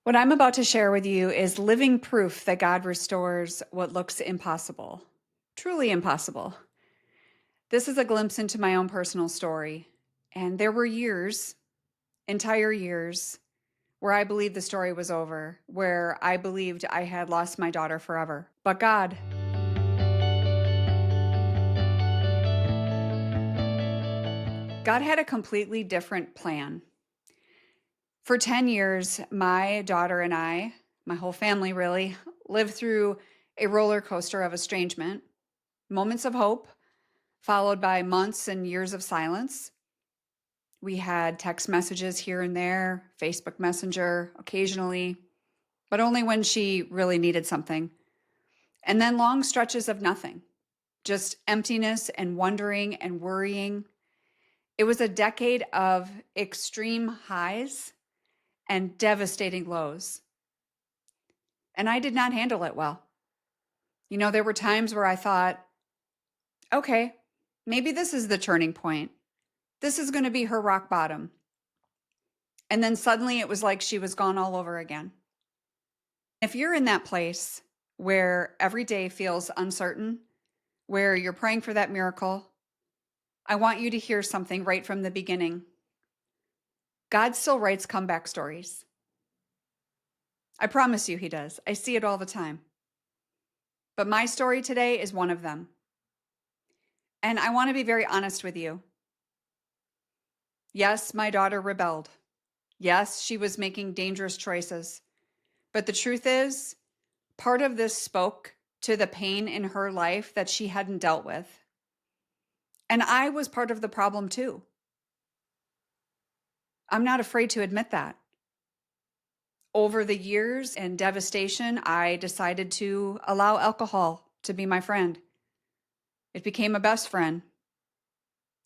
What I'm about to share with you is living proof that God restores what looks impossible, truly impossible. This is a glimpse into my own personal story. And there were years, entire years, where I believed the story was over, where I believed I had lost my daughter forever. But God had a completely different plan. For 10 years, my daughter and I, my whole family really, lived through a roller coaster of estrangement, moments of hope, followed by months and years of silence. We had text messages here and there, Facebook Messenger occasionally, but only when she really needed something. And then long stretches of nothing, just emptiness and wondering and worrying. It was a decade of extreme highs and devastating lows. And I did not handle it well. There were times where I thought, okay, maybe this is the turning point. This is going to be her rock bottom. And then suddenly it was like she was gone all over again. If you're in that place where every day feels uncertain, where you're praying for that miracle, I want you to hear something right from the beginning. God still writes comeback stories. I promise you he does. I see it all the time. But my story today is one of them. And I want to be very honest with you. Yes, my daughter rebelled. Yes, she was making dangerous choices. But the truth is, part of this spoke to the pain in her life that she hadn't dealt with. And I was part of the problem too. I'm not afraid to admit that. Over the years and devastation, I decided to allow alcohol to be my friend. It became a best friend.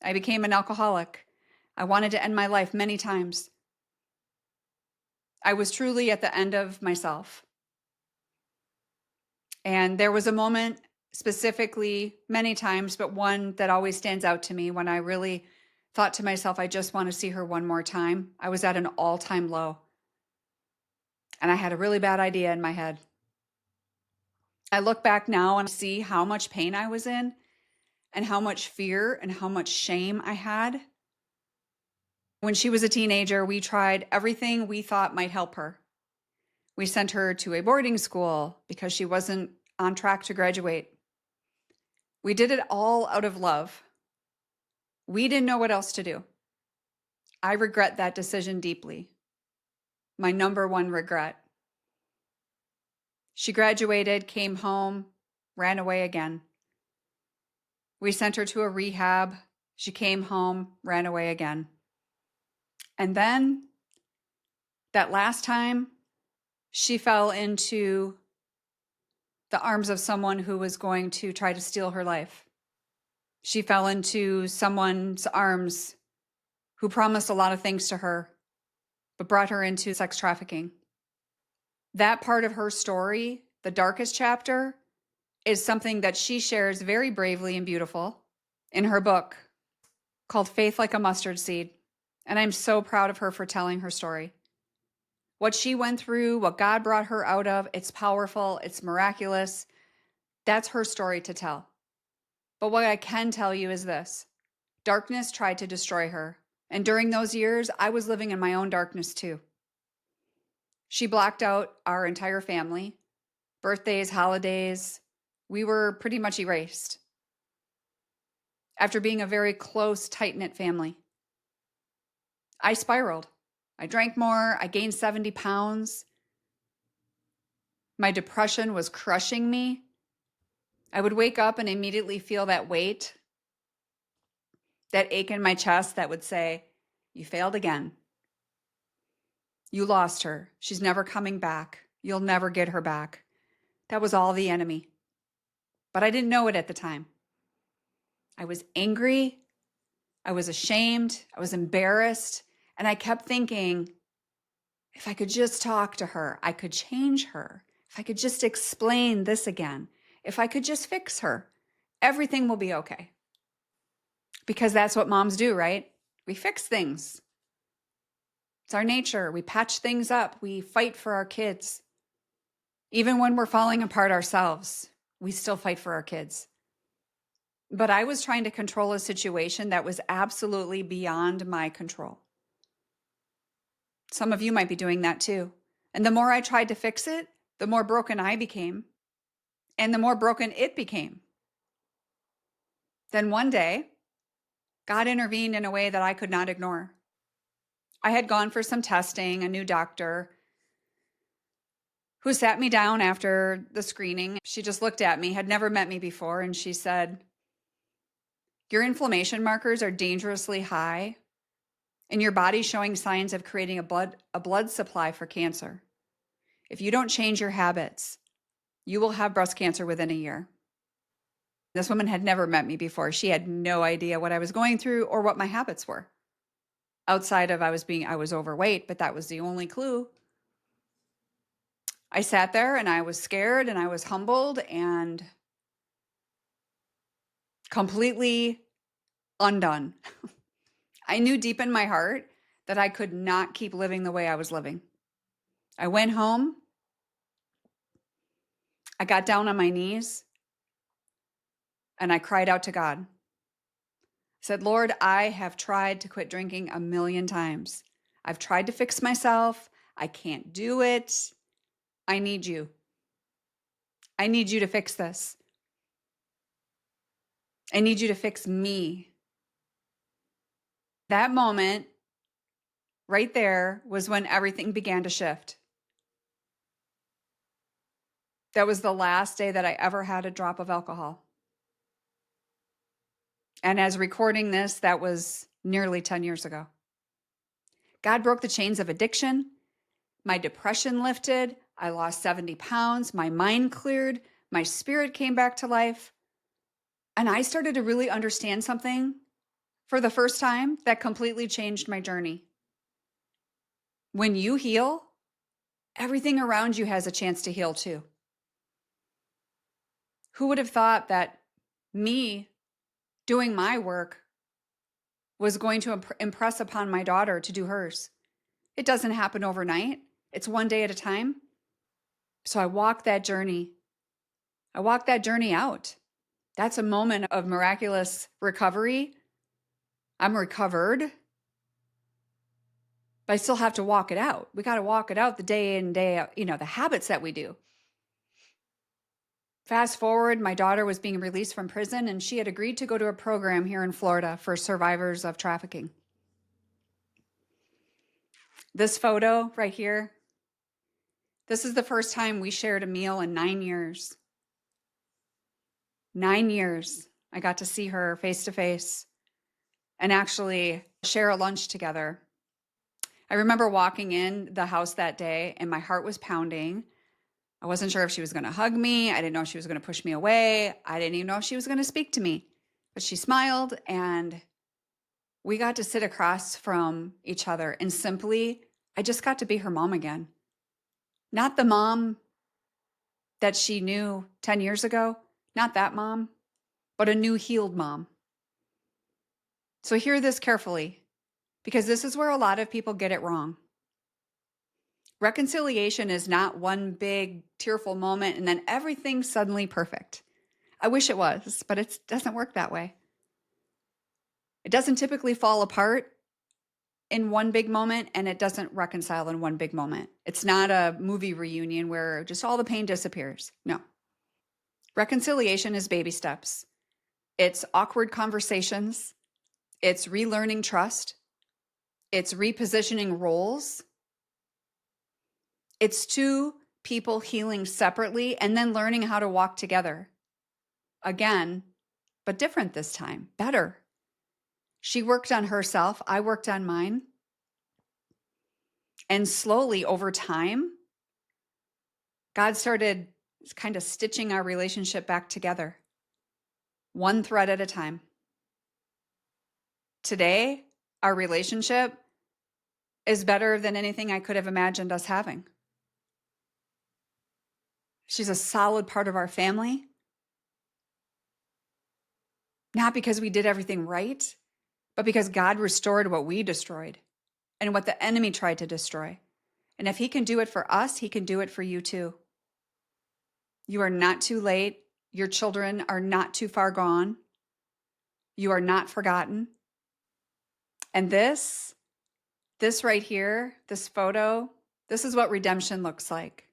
I became an alcoholic. I wanted to end my life many times. I was truly at the end of myself. And there was a moment, specifically many times, but one that always stands out to me when I really thought to myself, I just want to see her one more time. I was at an all-time low. And I had a really bad idea in my head. I look back now and see how much pain I was in and how much fear and how much shame I had. When she was a teenager, we tried everything we thought might help her. We sent her to a boarding school because she wasn't on track to graduate. We did it all out of love. We didn't know what else to do. I regret that decision deeply. My number one regret. She graduated, came home, ran away again. We sent her to a rehab. She came home, ran away again. And then that last time, she fell into the arms of someone who was going to try to steal her life. She fell into someone's arms who promised a lot of things to her, but brought her into sex trafficking. That part of her story, the darkest chapter, is something that she shares very bravely and beautiful in her book called Faith Like a Mustard Seed. And I'm so proud of her for telling her story. What she went through, what God brought her out of, it's powerful, it's miraculous. That's her story to tell. But what I can tell you is this: darkness tried to destroy her. And during those years, I was living in my own darkness too. She blocked out our entire family, birthdays, holidays. We were pretty much erased after being a very close, tight-knit family. I spiraled. I drank more. I gained 70 pounds. My depression was crushing me. I would wake up and immediately feel that weight, that ache in my chest that would say, "You failed again. You lost her. She's never coming back. You'll never get her back." That was all the enemy. But I didn't know it at the time. I was angry. I was ashamed. I was embarrassed. And I kept thinking, if I could just talk to her, I could change her. If I could just explain this again, if I could just fix her, everything will be okay. Because that's what moms do, right? We fix things. It's our nature. We patch things up. We fight for our kids. Even when we're falling apart ourselves, we still fight for our kids. But I was trying to control a situation that was absolutely beyond my control. Some of you might be doing that too. And the more I tried to fix it, the more broken I became, and the more broken it became. Then one day, God intervened in a way that I could not ignore. I had gone for some testing, a new doctor who sat me down after the screening. She just looked at me, had never met me before, and she said, "Your inflammation markers are dangerously high, and your body's showing signs of creating a blood supply for cancer. If you don't change your habits, you will have breast cancer within a year." This woman had never met me before. She had no idea what I was going through or what my habits were. Outside of I was overweight, but that was the only clue. I sat there and I was scared and I was humbled and completely undone. I knew deep in my heart that I could not keep living the way I was living. I went home. I got down on my knees and I cried out to God. I said, "Lord, I have tried to quit drinking 1,000,000 times. I've tried to fix myself. I can't do it. I need you. I need you to fix this. I need you to fix me." That moment right there was when everything began to shift. That was the last day that I ever had a drop of alcohol. And as recording this, that was nearly 10 years ago. God broke the chains of addiction. My depression lifted. I lost 70 pounds. My mind cleared. My spirit came back to life. And I started to really understand something for the first time that completely changed my journey. When you heal, everything around you has a chance to heal too. Who would have thought that me doing my work was going to impress upon my daughter to do hers? It doesn't happen overnight. It's one day at a time. So I walked that journey. I walked that journey out. That's a moment of miraculous recovery. I'm recovered, but I still have to walk it out. We got to walk it out the day in, day out, the habits that we do. Fast forward, my daughter was being released from prison and she had agreed to go to a program here in Florida for survivors of trafficking. This photo right here, this is the first time we shared a meal in 9 years. 9 years. I got to see her face to face and actually share a lunch together. I remember walking in the house that day and my heart was pounding. I wasn't sure if she was going to hug me. I didn't know if she was going to push me away. I didn't even know if she was going to speak to me. But she smiled and we got to sit across from each other. And simply, I just got to be her mom again. Not the mom that she knew 10 years ago, not that mom, but a new healed mom. So hear this carefully, because this is where a lot of people get it wrong. Reconciliation is not one big tearful moment and then everything's suddenly perfect. I wish it was, but it doesn't work that way. It doesn't typically fall apart in one big moment and it doesn't reconcile in one big moment. It's not a movie reunion where just all the pain disappears. No. Reconciliation is baby steps. It's awkward conversations. It's relearning trust. It's repositioning roles. It's two people healing separately and then learning how to walk together. Again, but different this time, better. She worked on herself. I worked on mine. And slowly over time, God started kind of stitching our relationship back together, one thread at a time. Today, our relationship is better than anything I could have imagined us having. She's a solid part of our family. Not because we did everything right, but because God restored what we destroyed. and what the enemy tried to destroy. And if he can do it for us, he can do it for you too. You are not too late. Your children are not too far gone. You are not forgotten. And this right here, this photo, this is what redemption looks like.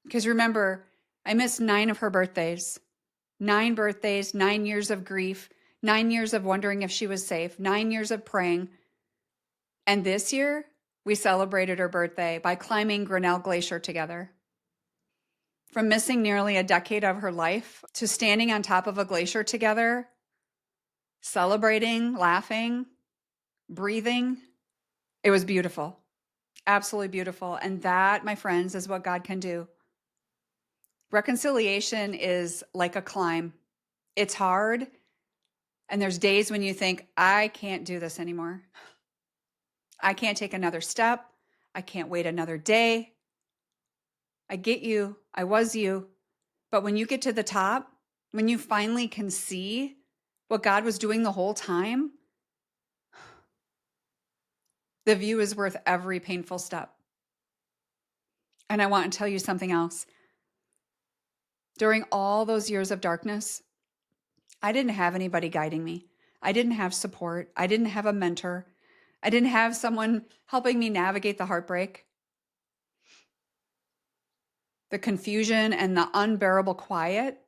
Because remember, I missed 9 of her birthdays. 9 birthdays, 9 years of grief, 9 years of wondering if she was safe, 9 years of praying. And this year, we celebrated her birthday by climbing Grinnell Glacier together. From missing nearly a decade of her life to standing on top of a glacier together, celebrating, laughing, breathing, it was beautiful. Absolutely beautiful. And that, my friends, is what God can do. Reconciliation is like a climb. It's hard. And there's days when you think, I can't do this anymore. I can't take another step. I can't wait another day. I get you. I was you. But when you get to the top, when you finally can see what God was doing the whole time, the view is worth every painful step. And I want to tell you something else. During all those years of darkness, I didn't have anybody guiding me. I didn't have support. I didn't have a mentor. I didn't have someone helping me navigate the heartbreak, the confusion, and the unbearable quiet.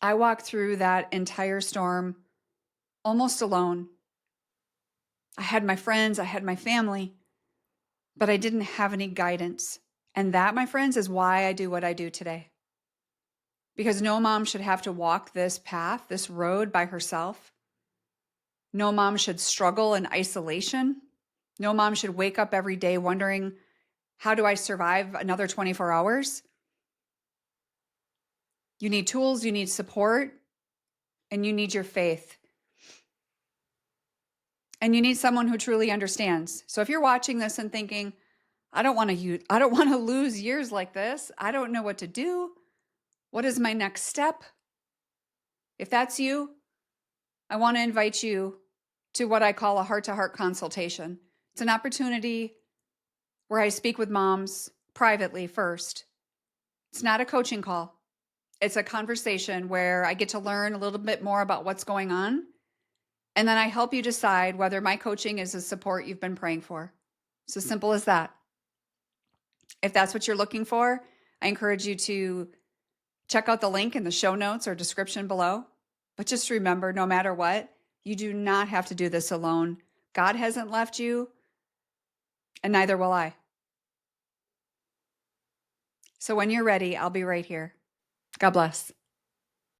I walked through that entire storm almost alone. I had my friends, I had my family, but I didn't have any guidance. And that, my friends, is why I do what I do today. Because no mom should have to walk this path, this road by herself. No mom should struggle in isolation. No mom should wake up every day wondering, how do I survive another 24 hours? You need tools, you need support, and you need your faith. And you need someone who truly understands. So if you're watching this and thinking, I don't want to lose years like this. I don't know what to do. What is my next step? If that's you, I want to invite you to what I call a heart-to-heart consultation. It's an opportunity where I speak with moms privately first. It's not a coaching call. It's a conversation where I get to learn a little bit more about what's going on. And then I help you decide whether my coaching is the support you've been praying for. It's as simple as that. If that's what you're looking for, I encourage you to check out the link in the show notes or description below. But just remember, no matter what, you do not have to do this alone. God hasn't left you, and neither will I. So when you're ready, I'll be right here. God bless.